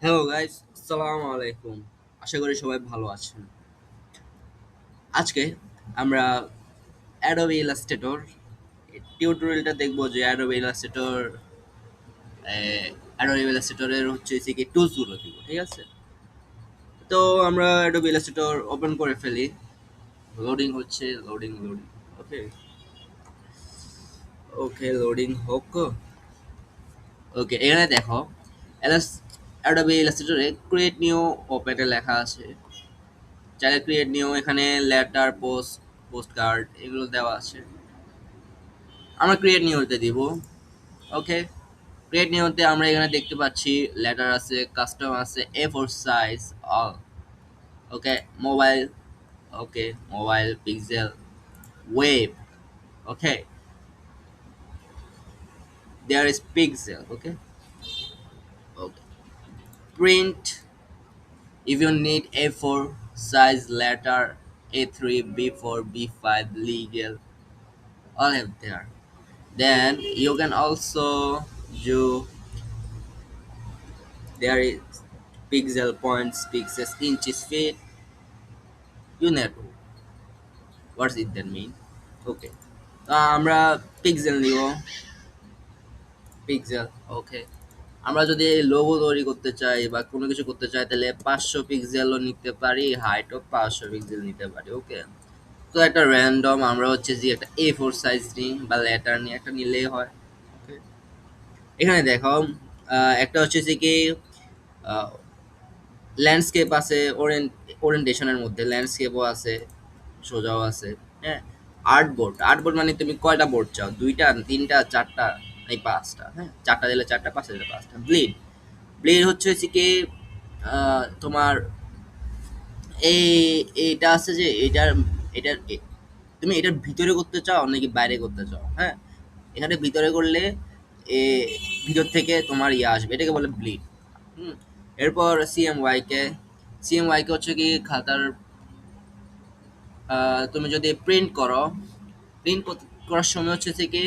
Hello guys, আসসালামু আলাইকুম। আশা করি সবাই ভালো আছেন। আজকে আমরা অ্যাডোবি ইলাস্ট্রেটর টিউটোরিয়ালটা দেখবো যে অ্যাডোবি ইলাস্ট্রেটরের হচ্ছে কি টুলস গুলো দিব, ঠিক আছে? তো আমরা অ্যাডোবি ইলাস্ট্রেটর ওপেন করে ফেলি। লোডিং হচ্ছে, লোডিং। ওকে, ওকে, লোডিং হোক। ওকে, এখানে দেখো অ্যাডোবি ইলাস্ট্রেটরে ক্রিয়েট নিউ ওপেনে লেখা আছে। চাইলে ক্রিয়েট নিউ, এখানে লেটার, পোস্ট কার্ড এগুলো দেওয়া আছে। আমরা ক্রিয়েট নিউতে দিব। ওকে, ক্রিয়েট নিউতে আমরা এখানে দেখতে পাচ্ছি লেটার আছে, কাস্টম আছে, A four size, all. Okay, mobile, okay, mobile, pixel, web, okay, there is pixel, okay, okay, print, if you need A4 size letter, A3, B4, B5, legal, all have there. Then you can also do, there is pixel, points, pixels, inches, feet, you know what's it that mean. Okay, আমরা pixel নিব, pixel. ওকে, আমরা যদি logo তৈরি করতে চাই বা কোনো কিছু করতে চাই তাহলে 500 পিক্সেলও নিতে পারি, হাইটও 500 পিক্সেল নিতে পারি। ওকে, তো একটা র্যান্ডম আমরা হচ্ছে যে একটা A4 সাইজ নিই বা লেটার নিয়ে একটা নিলেই হয়। ওকে, এখানে দেখো একটা হচ্ছে যে কি ল্যান্ডস্কেপ আছে, ওরিয়েন্টেশনের মধ্যে ল্যান্ডস্কেপও আছে, সোজাও আছে। হ্যাঁ, আর্টবোর্ড মানে তুমি কয়টা বোর্ড চাও? দুইটা, তিনটা, চারটা, এই পাঁচটা? হ্যাঁ, চারটা দিলে চারটা, পাঁচটা দিলে পাঁচটা। ব্লিড হচ্ছে কি তোমার এই এইটা আছে যে তুমি এটার ভিতরে করতে চাও নাকি বাইরে করতে চাও? হ্যাঁ, এখানে ভিতরে করলে এ ভিতর থেকে তোমার ইয়ে আসবে, এটাকে বলে ব্লিড। হুম, এরপর সিএমওয়াই কে হচ্ছে কি খাতার তুমি যদি প্রিন্ট করো, প্রিন্ট করার সময় হচ্ছে থেকে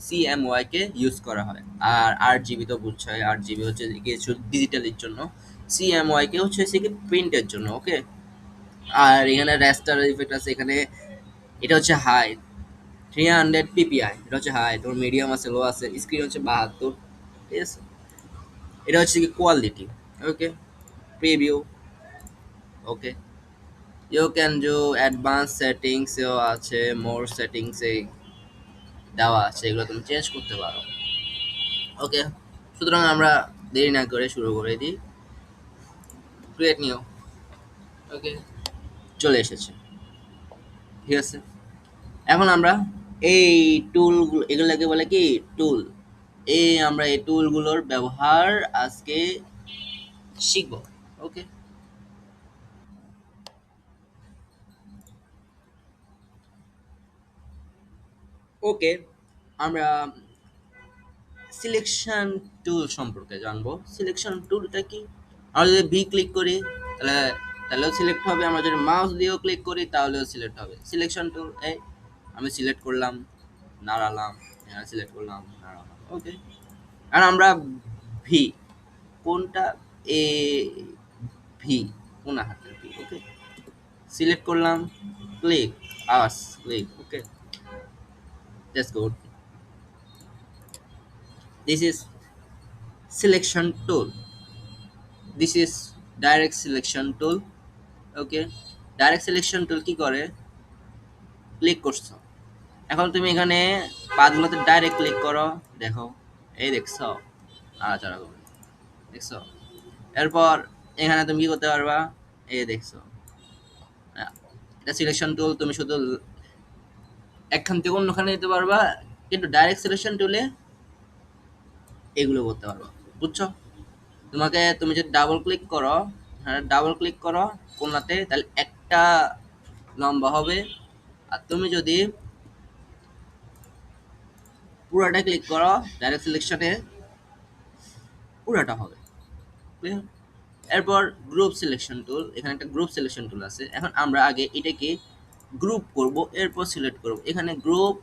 সিএমওয়াই কে ইউজ করা হয়। আর 8 জিবি তো বুঝছাই, 8 জিবি হচ্ছে যে কিছু ডিজিটালের জন্য, সিএমওয়াই কে হচ্ছে কি প্রিন্টের জন্য। ওকে, আর এখানে রেস্টার ইফেক্ট আছে এখানে। এটা হচ্ছে হাই 300 পিপিআই, এটা হচ্ছে হাই। তোমার মিডিয়াম আছে, লো আছে, স্ক্রিন হচ্ছে 72, ঠিক আছে? এটা হচ্ছে কি quality. Okay, preview, okay, you can do advance settings আছে, মোর সেটিংস দেওয়া আছে, এগুলো তুমি চেঞ্জ করতে পারো। ওকে, সুতরাং আমরা দেরি না করে শুরু করে দিই। ক্রিয়েট নিউ, ওকে, চলে এসেছে, ঠিক আছে? এখন আমরা এই টুলগুলো, এগুলোকে বলে কি টুল, আমরা এই টুলগুলোর ব্যবহার আজকে শিখব। ওকে, ওকে, আমরা সিলেকশন টুল সম্পর্কে জানবো। সিলেকশন টুলটা কি? আমরা যদি ভি ক্লিক করি তাহলে তাহলেও সিলেক্ট হবে, আমরা যদি মাউস দিয়েও ক্লিক করি তাহলেও সিলেক্ট হবে। সিলেকশন টুল, আমি সিলেক্ট করলাম, নাড়ালাম, সিলেক্ট করলাম, নাড়ালাম। ওকে, আর আমরা ভি কোনটা, এ ভি কোন হাতের ভি? ওকে, সিলেক্ট করলাম, click, us click. Okay, that's good. This is selection tool, this is direct selection tool. Okay, direct selection tool কি করে? ক্লিক করছো, এখন তুমি এখানে পাতগুলোতে ডাইরেক্ট ক্লিক করো, দেখো, এই দেখছো, নাড়াচাড়া করবে, দেখছো? এরপর এখানে তুমি কি করতে পারবা? এই দেখছো, আহ, এটা সিলেকশন টুল, তুমি শুধু একখান থেকে অন্যখানে যেতে পারবা, কিন্তু ডাইরেক্ট সিলেকশন টুলে এগুলো করতে পারবা। বুঝছো? তুমি যদি ডাবল ক্লিক করো, হ্যাঁ, ডাবল ক্লিক করো কোনটাতে, তাহলে একটা লম্বা হবে। আর তুমি যদি পুরাটা ক্লিক করো ডাইরেক্ট সিলেকশনে, পুরাটা হবে। Clear? এরপর গ্রুপ সিলেকশন টুল, এখানে একটা গ্রুপ সিলেকশন টুল আছে। এখন আমরা আগে এটাকে গ্রুপ করব, এরপর সিলেক্ট করব। এখানে গ্রুপ,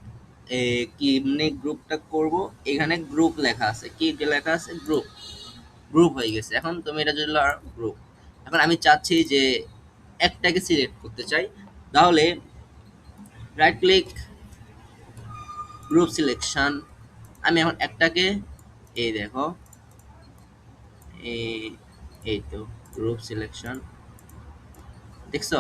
কি মানে গ্রুপটা করব, এখানে গ্রুপ লেখা আছে, কি লেখা আছে? গ্রুপ। গ্রুপ হয়ে গেছে। এখন তুমি এটা যদি গ্রুপ, এখন আমি চাচ্ছি যে একটাকে সিলেক্ট করতে চাই, তাহলে রাইট ক্লিক, গ্রুপ সিলেকশন। আমি এখন একটাকে, এই দেখো, এই এই তো গ্রুপ সিলেকশন, দেখছো?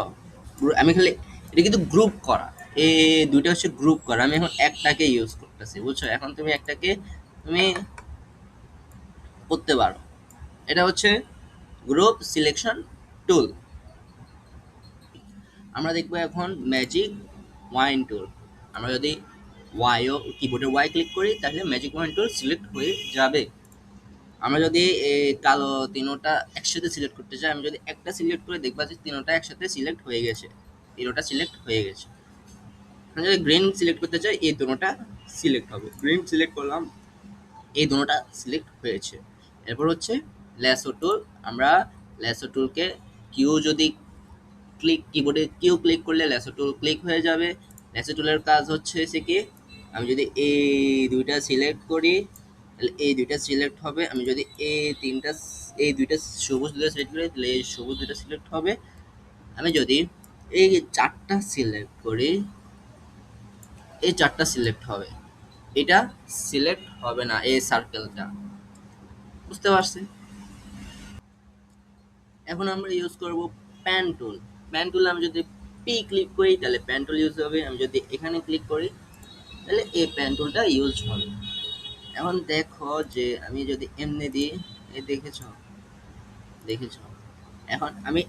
আমি খালি, এটা কিন্তু গ্রুপ করা, এই দুইটা হচ্ছে গ্রুপ করা, আমি এখন একটাকে ইউজ করতেছি, বুঝছো? এখন তুমি একটাকে তুমি করতে পারো। এটা হচ্ছে গ্রুপ সিলেকশন টুল। আমরা দেখবো এখন ম্যাজিক ওয়াইন টুল। আমরা যদি ওয়াইও কিবোর্ডে ওয়াই ক্লিক করি তাহলে ম্যাজিক ওয়াইন টুল সিলেক্ট হয়ে যাবে। আমরা যদি কালো তিনোটা একসাথে সিলেক্ট করতে চাই, আমি যদি একটা সিলেক্ট করে দেখবা যে তিনোটা একসাথে সিলেক্ট হয়ে গেছে, তিনোটা সিলেক্ট হয়ে গেছে। আমি যদি গ্রিন সিলেক্ট করতে চাই, এই দুটোটা সিলেক্ট হবে, গ্রিন সিলেক্ট করলাম, এই দুটোটা সিলেক্ট হয়েছে। এরপর হচ্ছে ল্যাসো টুল। আমরা ল্যাসো টুলকে কিউ যদি ক্লিক, কিবোর্ডে কিউ ক্লিক করলে ল্যাসো টুল ক্লিক হয়ে যাবে। ল্যাসো টুলের কাজ হচ্ছে সে কি, আমি যদি এই দুইটা সিলেক্ট করি তাহলে এই দুইটা সিলেক্ট হবে, আমি যদি এই দুইটা সবুজ দুইটা সিলেক্ট করি তাহলে এই সবুজ দুইটা সিলেক্ট হবে। আমি যদি এই চারটা সিলেক্ট করি, এই চারটা সিলেক্ট হবে, এটা সিলেক্ট হবে না, এই সার্কেলটা। বুঝতে পারছি? এখন আমরা ইউজ করব প্যান টুল। প্যান টুল আমি যদি পি ক্লিক করি তাহলে প্যান টুল ইউজ হবে, আমি যদি এখানে ক্লিক করি তাহলে এই প্যান টুলটা ইউজ হবে। এখন দেখো যে আমি যদি এমনি দিই, এ দেখেছো, দেখেছো? এখন আমি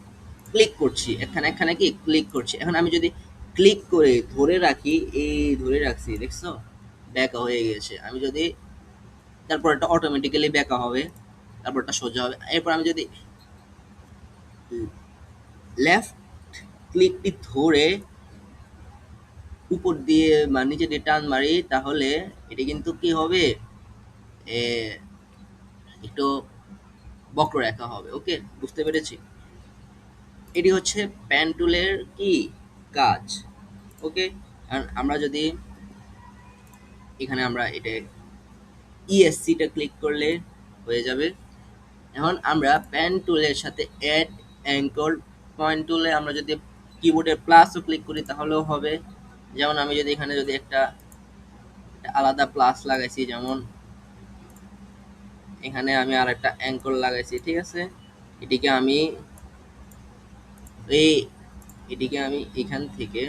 ক্লিক করছি, এখানে এখানে কি ক্লিক করছি, এখন আমি যদি ক্লিক করে ধরে রাখি, এই ধরে রাখছি, দেখছো? ব্যাকা হয়ে গেছে। আমি যদি, তারপর এটা অটোমেটিক্যালি ব্যাকা হবে, তারপর এটা সোজা হবে। এরপর আমি যদি লেফট ক্লিকটি ধরে উপর দিয়ে বা নিচে দিয়ে টান মারি তাহলে এটা কিন্তু কি হবে, এ, একটু বক্ররেখা হবে। ওকে, বুঝতে পেরেছি? এটি হচ্ছে প্যান টুলের কি কাজ। ওকে, কারণ আমরা যদি এখানে আমরা এটা ইএসসিটা ক্লিক করলে হয়ে যাবে। এখন আমরা প্যান টুলের সাথে অ্যাড অ্যাঙ্কর পয়েন্ট টুলে আমরা যদি কিবোর্ডে প্লাসও ক্লিক করি তাহলেও হবে। যেমন আমি যদি এখানে যদি একটা আলাদা প্লাস লাগাইছি, যেমন এখানে আমি আর একটা অ্যাঙ্কর লাগাইছি, ঠিক আছে? এটিকে আমি এই এটিকে আমি এখান থেকে,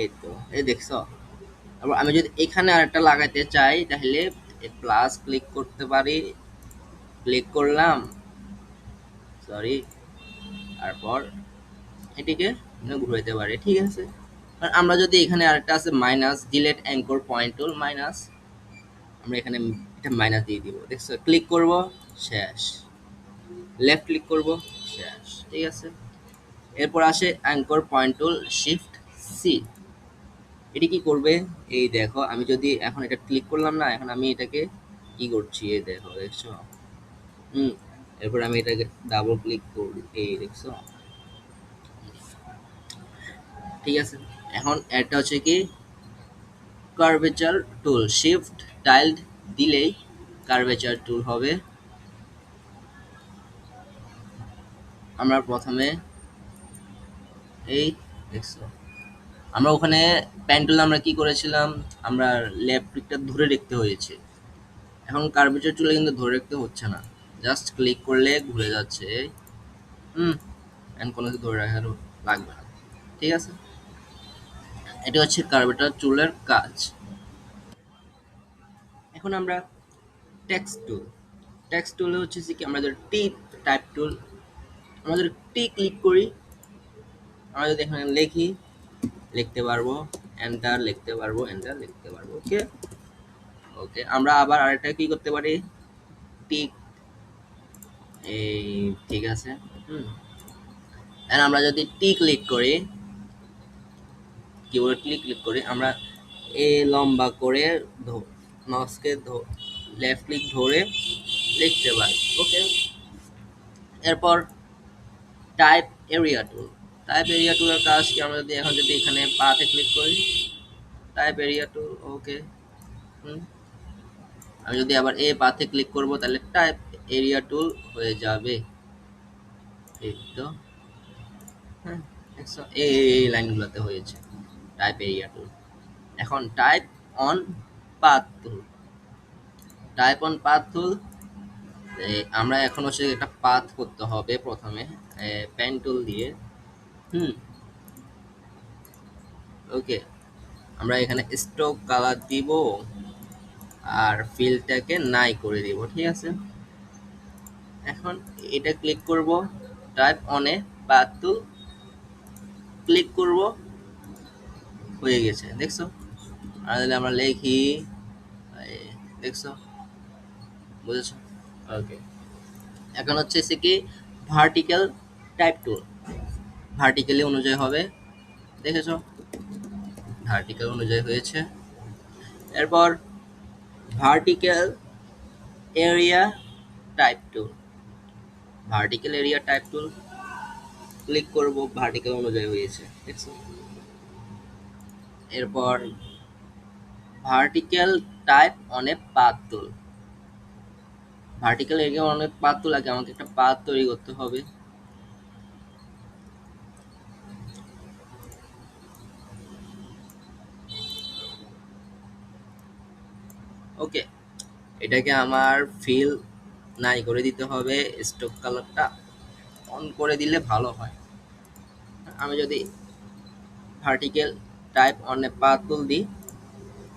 এই তো, এই দেখছো? তারপর আমি যদি এখানে আরেকটা লাগাইতে চাই তাহলে প্লাস ক্লিক করতে পারি, ক্লিক করলাম, সরি, তারপর এটিকে ঘুরাইতে পারি, ঠিক আছে? আর আমরা যদি এখানে আরেকটা আছে মাইনাস, ডিলেট অ্যাঙ্কর পয়েন্ট টুল মাইনাস, আমরা এখানে এটা মাইনাস দিয়ে দিব, দেখছো? ক্লিক করব, শেষ। লেফট ক্লিক করব, শেষ, ঠিক আছে? এরপর আসে anchor point tool, shift C. এটি কি করবে, এই দেখো, আমি যদি এখন এটা ক্লিক করলাম না, এখন আমি এটাকে কি করছি, এই দেখো, দেখছো? হুম, এরপর আমি এটাকে ডাবল ক্লিক করি, এই দেখছো? ঠিক আছে। এখন এটা হচ্ছে কি কার্ভেচার টুল, শিফট টাইলড দিলেই কার্ভেচার টুল হবে। আমরা প্রথমে এই দেখছো, আমরা ওখানে প্যান টুল আমরা কি করেছিলাম, আমরা লেফট ক্লিকটা ধরে রাখতে হয়েছে। এখন কার্ভেচার টুলে কিন্তু ধরে রাখতে হচ্ছে না, জাস্ট ক্লিক করলে ঘুরে যাচ্ছে। হুম, এন্ড কোনো কিছু ধরে রাখার লাগবে না, ঠিক আছে? এটা হচ্ছে কার্ভেচার টুলের কাজ। এখন আমরা টেক্সট টুল। টেক্সট টুলে হচ্ছে কি, আমরা যদি টি টাইপ টুল, আমরা যদি টি ক্লিক করি, আমরা যদি এখানে লিখি, লিখতে পারবো, এন্টার লিখতে পারবো, এন্টার লিখতে পারবো। ওকে, ওকে, আমরা আবার আরেকটা কি করতে পারি, টিক, এই, ঠিক আছে। হুম, এন্ড আমরা যদি টি ক্লিক করি, কিবোর্ড ক্লিক ক্লিক করি, আমরা এ লম্বা করে মাউসকে লেফট ক্লিক ধরে লিখতে পারি। ওকে, এরপর টাইপ এরিয়া টুল। টাইপ এরিয়া টুলের কাজ কি, আমরা যদি এখন যদি এখানে পাতে ক্লিক করি, টাইপ এরিয়া টুল, ওকে। হুম, আমি যদি আবার এ পাথে ক্লিক করব তাহলে টাইপ এরিয়া টুল হয়ে যাবে। এই তো, হ্যাঁ, দেখছো? এই লাইনগুলোতে হয়েছে টাইপ এরিয়া টুল। এখন type on path tool. Type on path টুল, আমরা এখন হচ্ছে একটা পাথ করতে হবে প্রথমে পেন টুল দিয়ে। হুম, ওকে। আমরা এখানে স্ট্রোক কালার দিব আর ফিলটাকে নাই করে দিব, ঠিক আছে। এখন এটা ক্লিক করব, টাইপ অনে পাথ টুল ক্লিক করব, হয়ে গেছে, দেখছো? আর তাহলে আমরা লিখি, এই, দেখছো, বুঝেছো? ওকে। এখন হচ্ছে সে কি ভার্টিক্যাল টাইপ টুল, ভার্টিক্যালি অনুযায়ী হবে, দেখেছো? ভার্টিক্যাল অনুযায়ী হয়েছে। এরপর ভার্টিক্যাল এরিয়া টাইপ টুল, ভার্টিক্যাল এরিয়া টাইপ টুল ক্লিক করব, ভার্টিক্যাল অনুযায়ী হয়েছে, দেখছো? এরপর vertical type on a path tool, vertical area on a path টুল, আগে আমাকে একটা পাথ তৈরি করতে হবে। ওকে, এটাকে আমার ফিল নাই করে দিতে হবে, স্ট্রোক কালারটা অন করে দিলে ভালো হয়। আমি যদি vertical type on a path টুল দিই,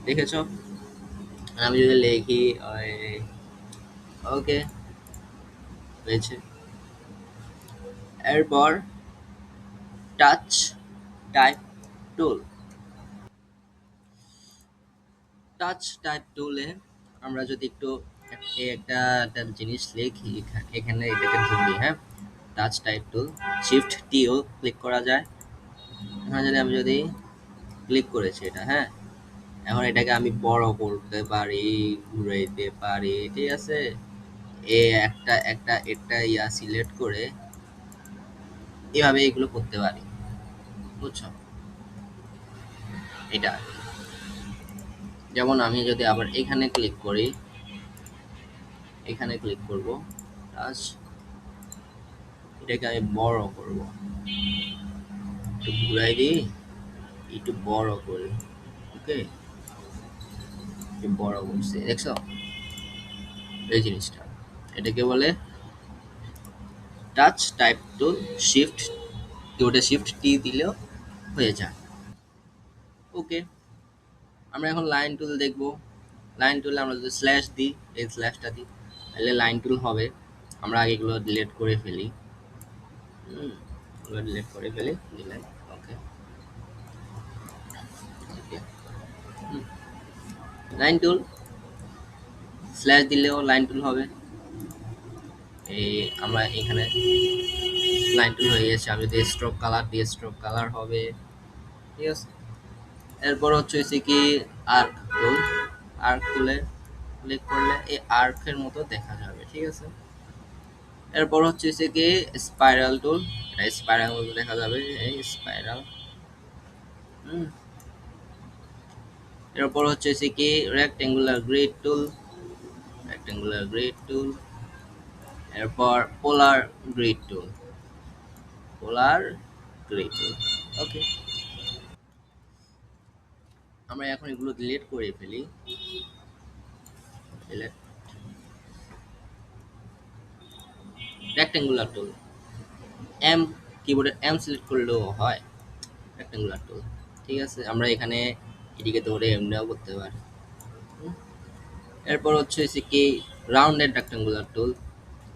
দেখেছো? আমি যদি লিখি ওকে, হয়েছে। এরপর টাচ টাইপ টুল, টাচ টাইপ টুলে আমরা যদি একটু একটা একটা জিনিস লিখি, এখানে এটাকে ধরি, হ্যাঁ, টাচ টাইপ টুল, শিফট টিও ক্লিক করা যায়। এখন যদি আমি যদি ক্লিক করেছি এটা, হ্যাঁ, এখন এটাকে আমি বড় করতে পারি, ঘুরাইতে পারি, ঠিক আছে। এ একটা একটা একটা সিলেক্ট করে এভাবে এগুলো করতে পারি, বুঝছো? এটা যেমন আমি যদি আবার এখানে ক্লিক করি, এখানে ক্লিক করব, টাচ, এটাকে আমি বড় করব, একটু ঘুরাই দিই, একটু বড় করি, ওকে, একটু বড় করছি, দেখছো? এই জিনিসটা, এটাকে বলে টাচ টাইপ টুল, শিফট কিবোর্ডে শিফট টি দিলেও হয়ে যায়। ওকে, আমরা এখন লাইন টুল দেখব। লাইন টুলে আমরা যদি স্ল্যাশ দিই, এই স্ল্যাশটা দিই, তাহলে লাইন টুল হবে। আমরা আগে এগুলো ডিলিট করে ফেলি, এগুলো ডিলিট করে ফেলি, দিলাম, ওকে, ওকে। লাইন টুল স্ল্যাশ দিলেও লাইন টুল হবে। এই আমরা এখানে লাইন টুল হয়ে গেছে। আমি যদি স্ট্রোক কালার দিয়ে, স্ট্রোক কালার হবে, ঠিক আছে। এরপর হচ্ছে কি আর্ক টুল, আর্ক টুলে ক্লিক করলে এই আর্কের মতো দেখা যাবে, ঠিক আছে। এরপর হচ্ছে কি স্পাইরাল টুল, এটা স্পাইরাল মতো দেখা যাবে, এই স্পাইরাল। এরপর হচ্ছে কি রেক্টেঙ্গুলার গ্রিড টুল, রেক্টেঙ্গুলার গ্রিড টুল। এরপর পোলার গ্রিড টুল, পোলার গ্রিড টুল, ওকে। আমরা এখন এগুলো ডিলিট করে ফেলি, রেক্টেঙ্গুলার টুল, এম, কিবোর্ডের এম সিলেক্ট করলেও হয় রেক্টেঙ্গুলার টুল, ঠিক আছে। আমরা এখানে এটিকে ধরে এমনিও করতে পারি। এরপর হচ্ছে কি রাউন্ডেড রেক্টেঙ্গুলার টুল,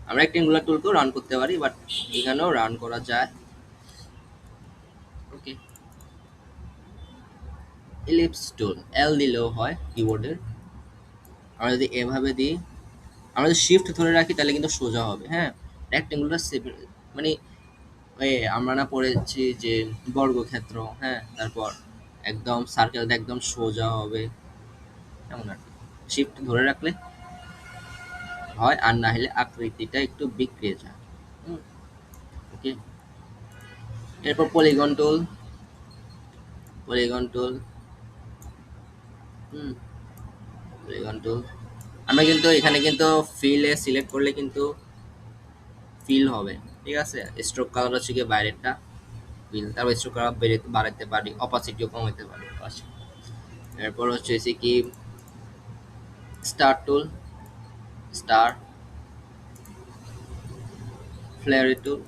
আমরা রেক্টেঙ্গুলার টুলকেও রান করতে পারি, বাট এখানেও রান করা যায়, ওকে। ইলিপস টুল, এল দিলেও হয় কিবোর্ডের। আমরা যদি এভাবে দিই, আমরা যদি শিফট ধরে রাখি তাহলে কিন্তু সোজা হবে, হ্যাঁ। রেক্টেঙ্গুলার মানে আমরা না পড়েছি যে বর্গক্ষেত্র, হ্যাঁ, তারপর একদম সার্কেলটা একদম সোজা হবে, এমন আর কি। শিফট ধরে রাখলে হয়, আর না হলে আকৃতিটা একটু বিগড়ে যায়, ওকে। এরপর polygon tool, polygon tool, polygon tool. আমরা কিন্তু এখানে কিন্তু ফিলে সিলেক্ট করলে কিন্তু ফিল হবে, ঠিক আছে। স্ট্রোক কালার হচ্ছে গিয়ে বাইরেরটা ফিল, তারপর স্ট্রোক কালার বাড়াতে পারি, অপাসিটিও কমাতে পারি পাশে। এরপর হচ্ছে কি স্টার টুল, স্টার, ফ্লেয়ারি টুল,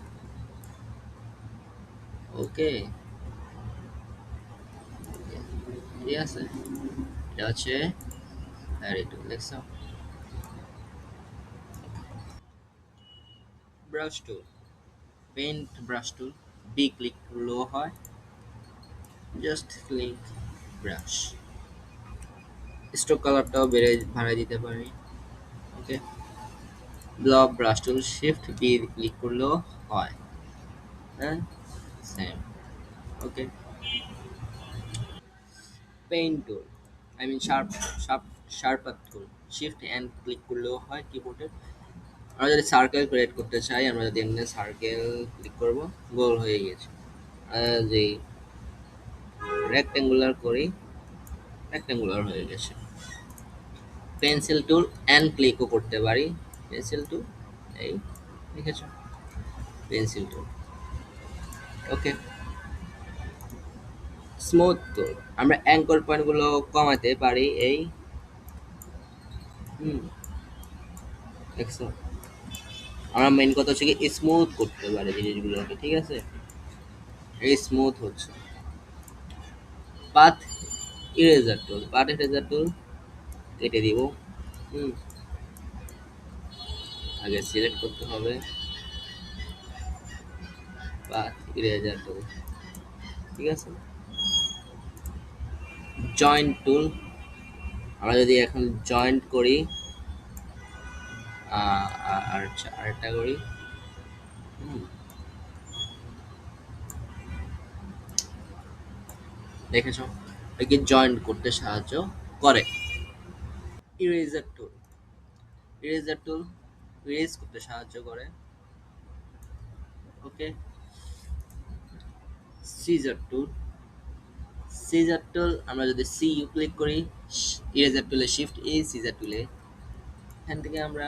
ওকে, ঠিক আছে। এটা হচ্ছে ফ্লেয়ারি টুল, দেখছো। Brush tool, paint brush tool, B click লো হয়, জাস্ট ক্লিক ব্রাশ। স্ট্রোক কালারটাও বাড়াই দিতে পারি, okay. Blob brush tool, shift B click করলেও হয়, হ্যাঁ, same, okay. Paint tool, I mean sharper tool, shift and click করলেও হয় কিবোর্ডে। আমরা যদি সার্কেল ক্রিয়েট করতে চাই, আমরা যদি এমনি সার্কেল ক্লিক করব, গোল হয়ে গেছে। যে রেক্টেঙ্গুলার করি, রেক্টেঙ্গুলার হয়ে গেছে। পেন্সিল টুল অ্যান্ড ক্লিকও করতে পারি, পেন্সিল টুল, এই দেখেছ, পেন্সিল টুল, ওকে। স্মুথ টুল, আমরা অ্যাঙ্কর পয়েন্টগুলো কমাতে পারি, এই, হুম, দেখছো। আমরা মেইন কথা হচ্ছে কি স্মুথ করতে পারি জিনিসগুলোকে, ঠিক আছে। এই স্মুথ হচ্ছে। পাথ ইরেজার টুল, পাথ ইরেজার টুল কেটে দিব, হুম, আগে সিলেক্ট করতে হবে পাথ ইরেজার টুল, ঠিক আছে। জয়েন্ট টুল, আমরা যদি এখন জয়েন্ট করি, আরেকটা করি, হুম, দেখেছো, একে জয়েন্ট করতে সাহায্য করে। ইরেজার টুল, ইরেজার টুল ইরেজ করতে সাহায্য করে, ওকে। সিজার টুল, সিজার টুল আমরা যদি সি ইউ ক্লিক করি, ইরেজার টুলে শিফট এ, সিজার টুলে এখান থেকে আমরা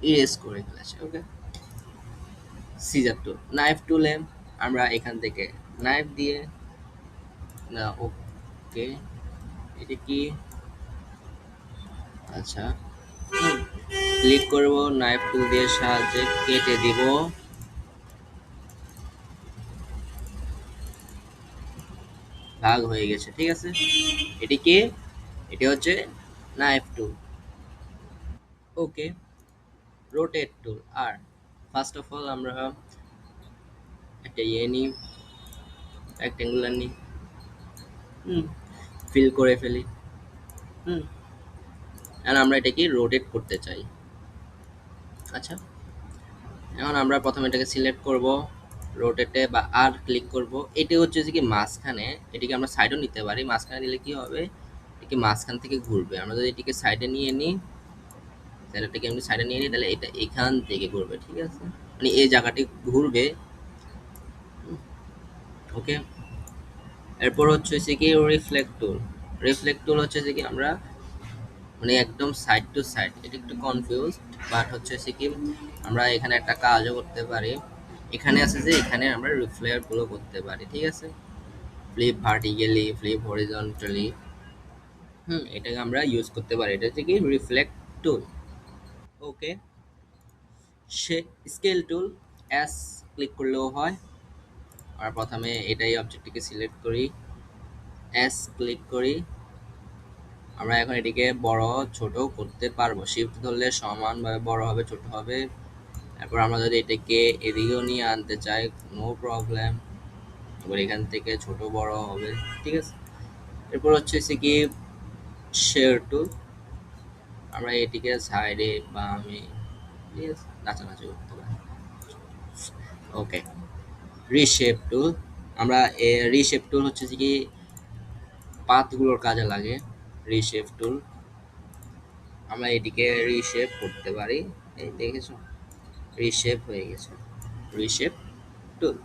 ইরেজ করে ফেলেছি, ওকে। সিজার টুল, নাইফ টুলে আমরা এখান থেকে নাইফ দিয়ে, না, ওকে, এটা কি, আচ্ছা, ক্লিক করব, নাইফ টুল দিয়ে সাহায্যে কেটে দিব, ভাগ হয়ে গেছে, ঠিক আছে। এটি কি, এটি হচ্ছে knife tool, okay. Rotate tool, আর ফার্স্ট অফ অল আমরা একটা নিই, রেক্টেঙ্গুলার নিই, হুম, ফিল করে ফেলি, হুম, আর আমরা এটাকে রোটেট করতে চাই, আচ্ছা। এখন আমরা প্রথমে এটাকে সিলেক্ট করব, রোটেটে বা আর ক্লিক করব। এটা হচ্ছে যে কি মাঝখানে, এটিকে আমরা সাইডও নিতে পারি, মাঝখানে দিলে কি হবে, এটি মাঝখান থেকে ঘুরবে। আমরা যদি এটিকে সাইডে নিয়ে নিই, স্যালাডটাকে এমনি সাইডে নিয়ে নিই, তাহলে এটা এখান থেকে ঘুরবে, ঠিক আছে, মানে এই জায়গাটি ঘুরবে, ওকে। এরপর হচ্ছে কি রিফ্লেক্ট টুল, রিফ্লেক্ট টুল হচ্ছে যে কি আমরা মানে একদম সাইড টু সাইড, এটা একটু কনফিউজ, বাট হচ্ছে কি আমরা এখানে একটা কাজও করতে পারি। এখানে আছে যে এখানে আমরা রিফ্লেক্ট গুলো করতে পারি, ঠিক আছে, ফ্লিপ ভার্টিক্যালি, ফ্লিপ হরিজন্টালি, হুম, এটাকে আমরা ইউজ করতে পারি, এটা হচ্ছে কি রিফ্লেক্ট টুল, ওকে। সে স্কেল টুল, এস ক্লিক করলেও হয়। আর প্রথমে এটাই অবজেক্টটিকে সিলেক্ট করি, এস ক্লিক করি, আমরা এখন এটিকে বড় ছোট করতে পারবো, শিফট ধরলে সমানভাবে বড় হবে, ছোট হবে। তারপর আমরা যদি এটাকে এদিকেও নিয়ে আনতে চাই, নো প্রবলেম, এবার এখান থেকে ছোট বড় হবে, ঠিক আছে। এরপর হচ্ছে কি শেয়ার টুল, আমরা এটিকে সাইডে বামে, ঠিক আছে, নাচানাচি করতে পারি, ওকে। রিশেপ টুল, আমরা রিশেপ টুল হচ্ছে কি পাতগুলোর কাজে লাগে, রিশেপ টুল, আমরা এটিকে রিশেপ করতে পারি, এই দেখেছো, রিশেপ হয়ে গেছে, রিশেপ টুল,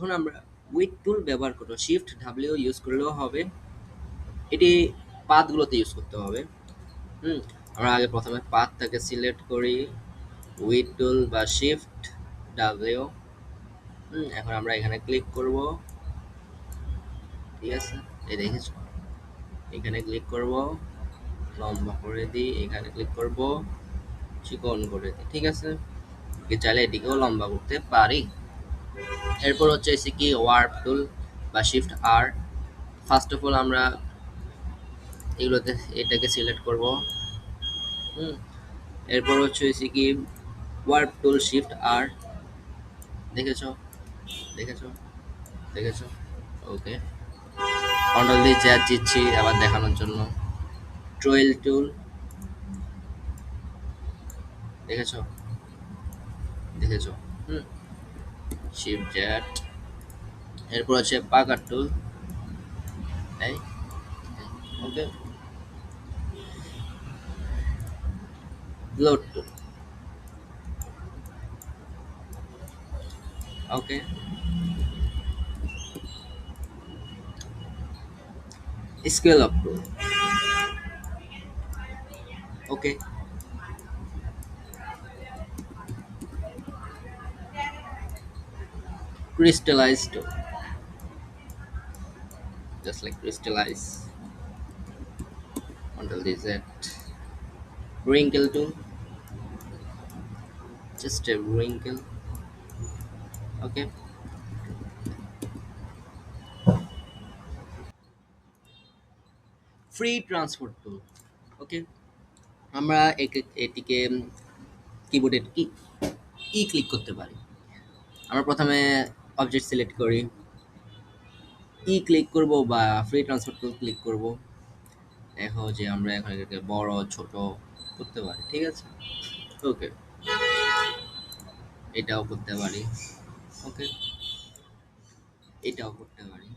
এখন আমরা উইথ টুল ব্যবহার করব, শিফট ডাব্লিউ ইউজ করলেও হবে, এটি পাথগুলোতে ইউজ করতে হবে। হুম, আমরা আগে প্রথমে পাথটাকে সিলেক্ট করি, উইথ টুল বা শিফট ডাব্লিউ। এখন আমরা এখানে ক্লিক করব, ঠিক আছে, এই দেখেছো, এখানে ক্লিক করব, লম্বা করে দিই, এখানে ক্লিক করব, চিকন করে দিই, ঠিক আছে। চাইলে এটিকেও লম্বা করতে পারি। এরপর হচ্ছে এসে কি ওয়ার্প টুল বা shift R. First of all আমরা এগুলোতে এটাকে সিলেক্ট করব। হুম, এরপর হচ্ছে এসে কি ওয়ার্প টুল শিফট আর, দেখেছো, দেখেছো, দেখেছো, ওকে। কন্ট্রোল দিয়ে জ্যাজ দিচ্ছি আবার দেখানোর জন্য। ট্রেল টুল, দেখেছো, দেখেছো, হুম, শিফট জ্যাট। এরপর হচ্ছে পাকার টুল, এই, ওকে। Load tool, okay. Scale up tool, okay. Crystallise tool, just like crystallize, until this that. Wrinkle tool, just a wrinkle, okay. Free transform tool, okay. আমরা এটিকে কিবোর্ডে কি ক্লিক করতে পারি। আমরা প্রথমে অবজেক্ট সিলেক্ট করি, ক্লিক করব বা ফ্রি ট্রান্সফার টুল ক্লিক করব। দেখো যে আমরা এখন এটাকে বড় ছোট করতে পারি, ঠিক আছে, ওকে। এটাও করতে পারি, ওকে, এটাও করতে পারি,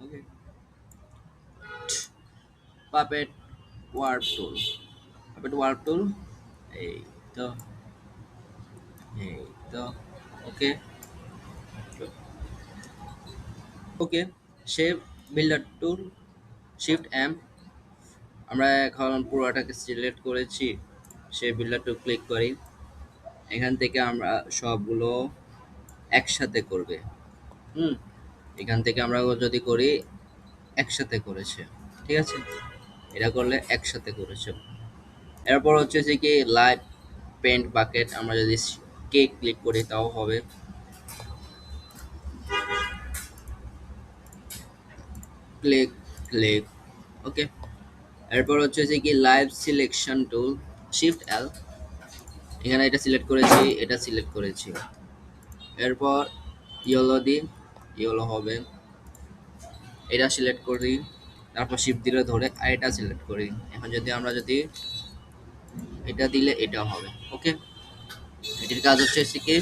okay. Puppet warp tool, puppet warp tool, এই তো, এই তো, okay, okay. Shape builder tool, shift M. আমরা এখন পুরোটাকে সিলেক্ট করেছি, শেপ বিল্ডার টুল ক্লিক করি, এখান থেকে আমরা সবগুলো একসাথে করবে। হুম, এখান থেকে আমরা যদি করি একসাথে করেছে, ঠিক আছে, এটা করলে একসাথে করেছে। এরপর হচ্ছে যে কি লাইভ পেন্ট বাকেট, আমরা যদি কে ক্লিক করি তাও হবে, ক্লিক, ক্লিক, ওকে। এরপর হচ্ছে যে কি লাইভ সিলেকশন টুল, শিফট এল, এখানে এটা সিলেক্ট করেছি, এটা সিলেক্ট করেছি। এরপর ইয়েলো দিই, ইয়েলো হবে, এটা সিলেক্ট করি, তারপর শিফট দিলে ধরে আর এটা সিলেক্ট করি। এখন যদি আমরা যদি এটা দিলে এটা হবে, ওকে। এটির কাজ হচ্ছে কি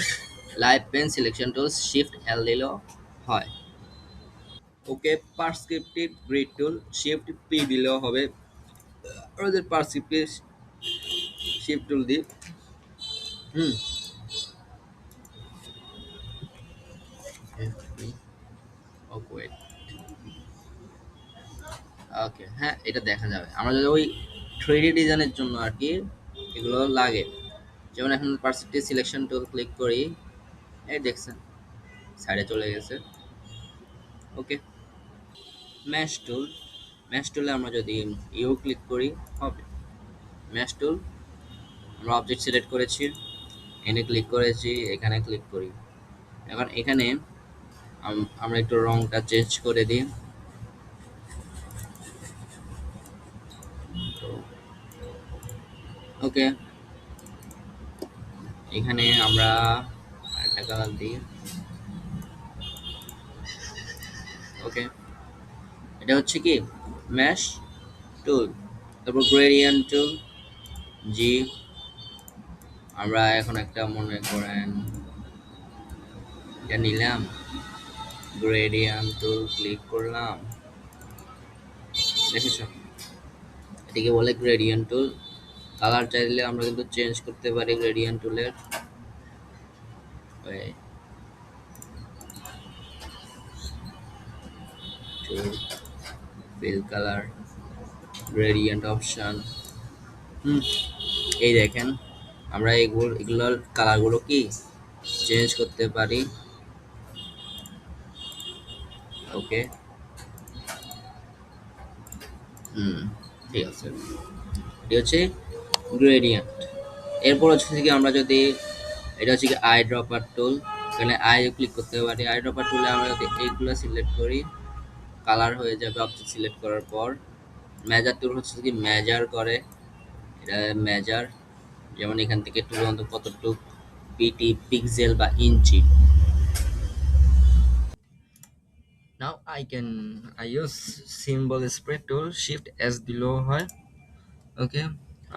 live pen selection tool, shift L দিলেও হয়, okay. Perspective grid tool, shift P দিলেও হবে। আমাদের পারস্ক্রিপটিভ শিফট টুল দিই, হুম, ওকে, ওকে, হ্যাঁ, এটা দেখা যাবে। আমরা যদি ওই 3D ডিজাইনের জন্য আর কি এগুলো লাগে, যেমন এখন পারস্পেক্টিভ সিলেকশন টুল ক্লিক করি, এই দেখছেন সাইডে চলে গেছে, ওকে। ম্যাশ টুল, ম্যাশ টুলে আমরা যদি ইউ ক্লিক করি হবে। ম্যাশ টুল, আমরা অবজেক্ট সিলেক্ট করেছি, এনে ক্লিক করেছি, এখানে ক্লিক করি। এখন এখানে আমরা একটু রংটা চেঞ্জ করে দিই, ওকে। এখানে আমরা আরেকটা কালার দিই, ওকে। এটা হচ্ছে কি ম্যাশ টুল। তারপর গ্রেডিয়েন্ট টুল, জি। আমরা এখন একটা মনে করেন এটা নিলাম, গ্রেডিয়েন্ট টুল ক্লিক করলাম, দেখেছো, এটিকে বলে গ্রেডিয়েন্ট টুল। কালার চাইলে আমরা কিন্তু চেঞ্জ করতে পারি গ্রেডিয়েন্ট টুলের, টুল, ফিল কালার, গ্রেডিয়েন্ট অপশন। হুম এই দেখেন আমরা এগুলোর কালারগুলো কি চেঞ্জ করতে পারি। ওকে। হুম ঠিক আছে, এটি হচ্ছে গ্রেডিয়েন্ট। এরপর হচ্ছে কি আমরা যদি এটা হচ্ছে কি আই ড্রপার টুল, এখানে আই ক্লিক করতে পারি। আই ড্রপার টুলে আমরা যদি এইগুলো সিলেক্ট করি কালার হয়ে যাবে অবজেক্ট সিলেক্ট করার পর। মেজার টুল হচ্ছে কি মেজার করে, এটা মেজার, যেমন এখান থেকে টুল অন্তত কতটুক পিটি পিক্সেল বা ইঞ্চি। নাও I use symbol spread tool shift s দিলেও হয়। ওকে।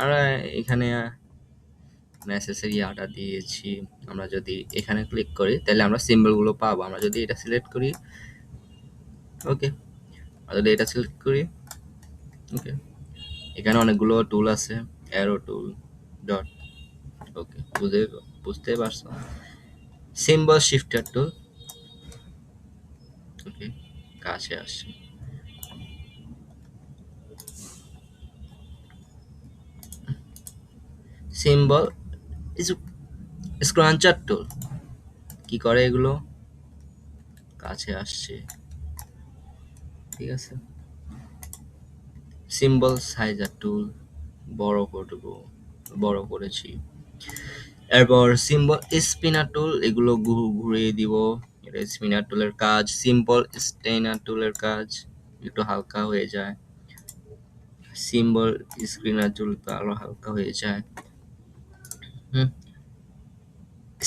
আর এখানে নেসেসারি আটা দিয়েছি। আমরা যদি এখানে ক্লিক করি তাহলে আমরা সিম্বলগুলো পাবো। আমরা যদি এটা সিলেক্ট করি, ওকে, আমরা যদি এটা সিলেক্ট করি, ওকে, এখানে অনেকগুলো টুল আছে, অ্যারো টুল, ডট, ওকে, বুঝতে পারছো। সিম্বল শিফটার টুল, ওকে, কাছে আসছে। সিম্বল ইজ স্ক্রাঞ্চার টুল, কি করে এগুলো, কাছে আসছে, ঠিক আছে। সিম্বল সাইজার টুল, বড় করব, বড় করেছি। এরপর সিম্বল স্পিনার টুল, এগুলো ঘুরিয়ে দিব, এটা স্পিনার টুলের কাজ। সিম্পল স্টেইনার টুলের কাজ, একটু হালকা হয়ে যায়। সিম্বল স্ক্রিনার টুল আরো হালকা হয়ে যায়। হুম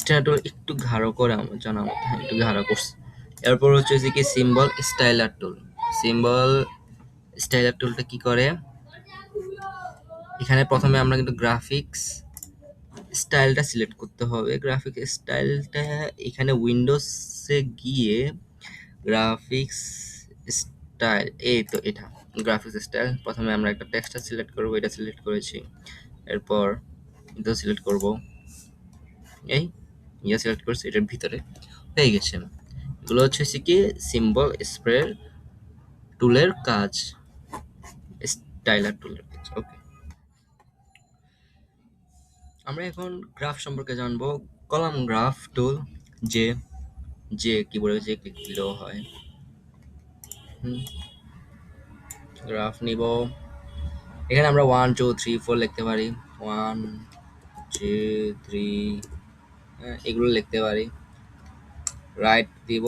স্টেইনার টুল একটু গাঢ় করে আমার জানা মতো, হ্যাঁ একটু গাঢ় করছে। এরপর হচ্ছে যে কি সিম্বল স্টাইলার টুল। সিম্বল স্টাইলার টুলটা কি করে, এখানে প্রথমে আমরা কিন্তু গ্রাফিক্স স্টাইলটা সিলেক্ট করতে হবে। গ্রাফিক স্টাইলটা এখানে উইন্ডোজে গিয়ে গ্রাফিক্স স্টাইল, এই তো এটা গ্রাফিক্স স্টাইল। প্রথমে আমরা একটা টেক্সটটা সিলেক্ট করব, এটা সিলেক্ট করেছি। এরপর এটা সিলেক্ট করব, এই ইয়ে সিলেক্ট করছি, এটার ভিতরে হয়ে গেছে। এগুলো হচ্ছে কি সিম্বল স্প্রে টুলের কাজ, স্টাইলার টুলের কাজ। ওকে, আমরা এখন গ্রাফ সম্পর্কে জানবো। কলাম গ্রাফ টুল, যে যে কিবোর্ডে যে ক্লিক দিলেও হয়। গ্রাফ নিব, এখানে আমরা 1 2 3 4 লিখতে পারি। 1 2 3, এগুলো লিখতে পারি। রাইট দিব,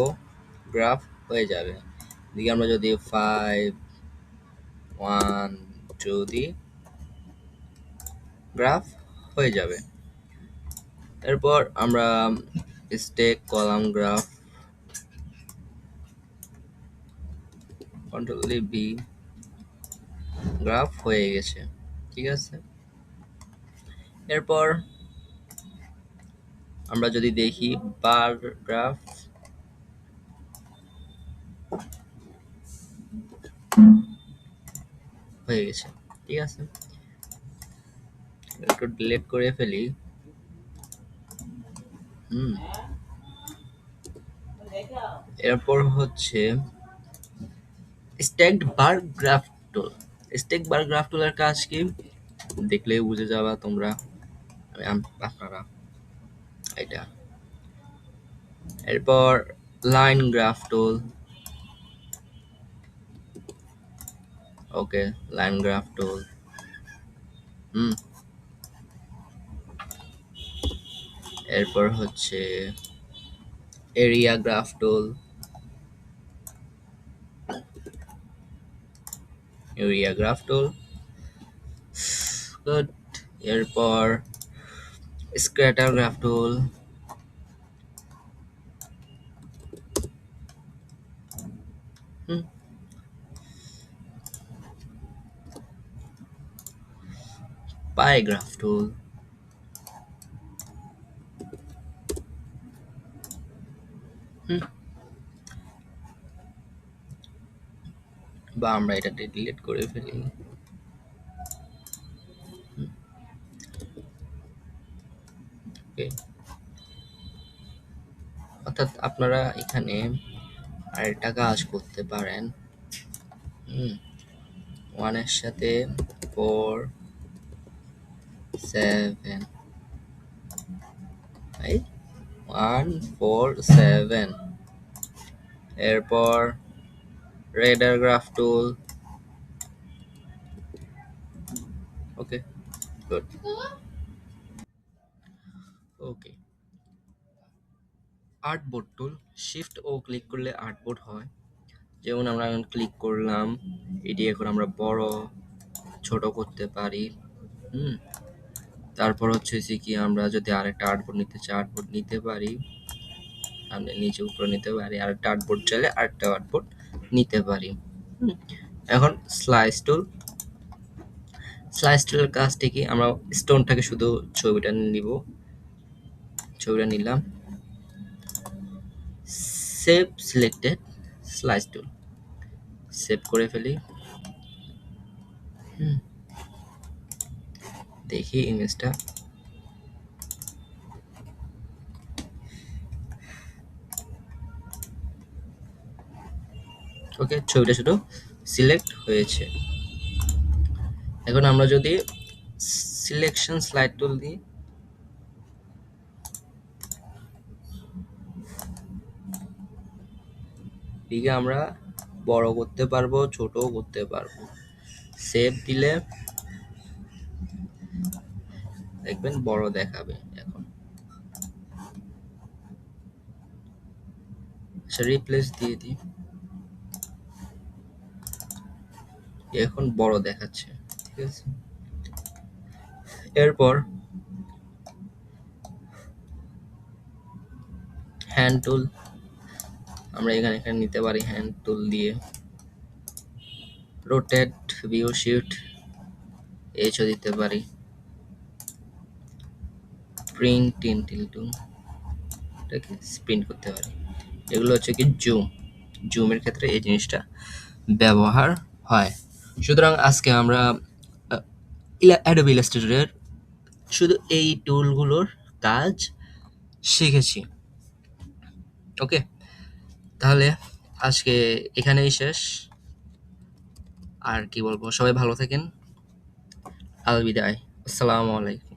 গ্রাফ হয়ে যাবে। এদিকে আমরা যদি 5 1 2 দিই, গ্রাফ হয়ে যাবে। এরপর আমরা stack column graph, control V, graph হয়ে গেছে, ঠিক আছে। এরপর আমরা যদি দেখি বার গ্রাফ, হয়ে গেছে, ঠিক আছে। একটু ডিলিট করে ফেলি। হুম এরপর হচ্ছে stacked bar graph tool. Stack bar graph টুলের কাজ কি, দেখলেই বুঝে যাবা তোমরা, আপনারা এটা। এরপর লাইন গ্রাফ টুল, ওকে, লাইন গ্রাফ টুল। হুম এরপর হচ্ছে এরিয়া গ্রাফ টুল, এরিয়া গ্রাফ টুল, গুড। এরপর স্ক্যাটার গ্রাফ টুল, পাই গ্রাফ টুল, বা আমরা এটা ডিলিট করে ফেলি। ওকে, অর্থাৎ আপনারা এখানে আরেকটা কাজ করতে পারেন। ওয়ানের সাথে 4 7, রাইট? 1 4 7। এরপর রেডার গ্রাফ টুল। ওকে, গুড। ওকে, আর্টবোর্ড টুল, শিফট ও ক্লিক করলে আর্টবোর্ড হয়। যেমন আমরা এখন ক্লিক করলাম, এটি এখন আমরা বড় ছোট করতে পারি। তারপর হচ্ছে কি আমরা যদি আরেকটা আর্টবোর্ড নিতে চাই, আর্টবোর্ড নিতে পারি, আমরা নিচে উপরে নিতে পারি, আরেকটা আর্টবোর্ড চাইলে আরেকটা আর্টবোর্ড নিতে পারি। এখন স্লাইস টুল। স্লাইস টুলের কাজটি কি, আমরা স্টোনটাকে শুধু ছবিটা নিলাম, সেভ সিলেক্টেড, স্লাইস টুল সেভ করে ফেলি। দেখি ইমেজটা। ওকে, ছবিটা শুধু সিলেক্ট হয়েছে। এখন আমরা যদি সিলেকশন স্লাইড টুল দিই, এদিকে আমরা বড় করতে পারবো, ছোটও করতে পারবো। সেভ দিলে দেখবেন বড় দেখাবে। এখন আচ্ছা, রিপ্লেস দিয়ে দিই, এখন বড় দেখাচ্ছে। ঠিক আছে, এরপর হ্যান্ড টুল, আমরা এখানে নিতে পারি হ্যান্ড টুল দিয়ে। রোটেট, ভিউ, শিফট এইচও দিতে পারি। প্রিন্ট টিল টুল, এটাকে স্প্রিন্ট করতে পারি। এগুলো হচ্ছে কি জুমের ক্ষেত্রে এই জিনিসটা ব্যবহার হয়। সুতরাং আজকে আমরা অ্যাডোবি ইলাস্ট্রেটরের শুধু এই টুলগুলোর কাজ শিখেছি। ওকে, তাহলে আজকে এখানেই শেষ। আর কি বলবো, সবাই ভালো থাকেন। আলবিদায়, আসসালামু আলাইকুম।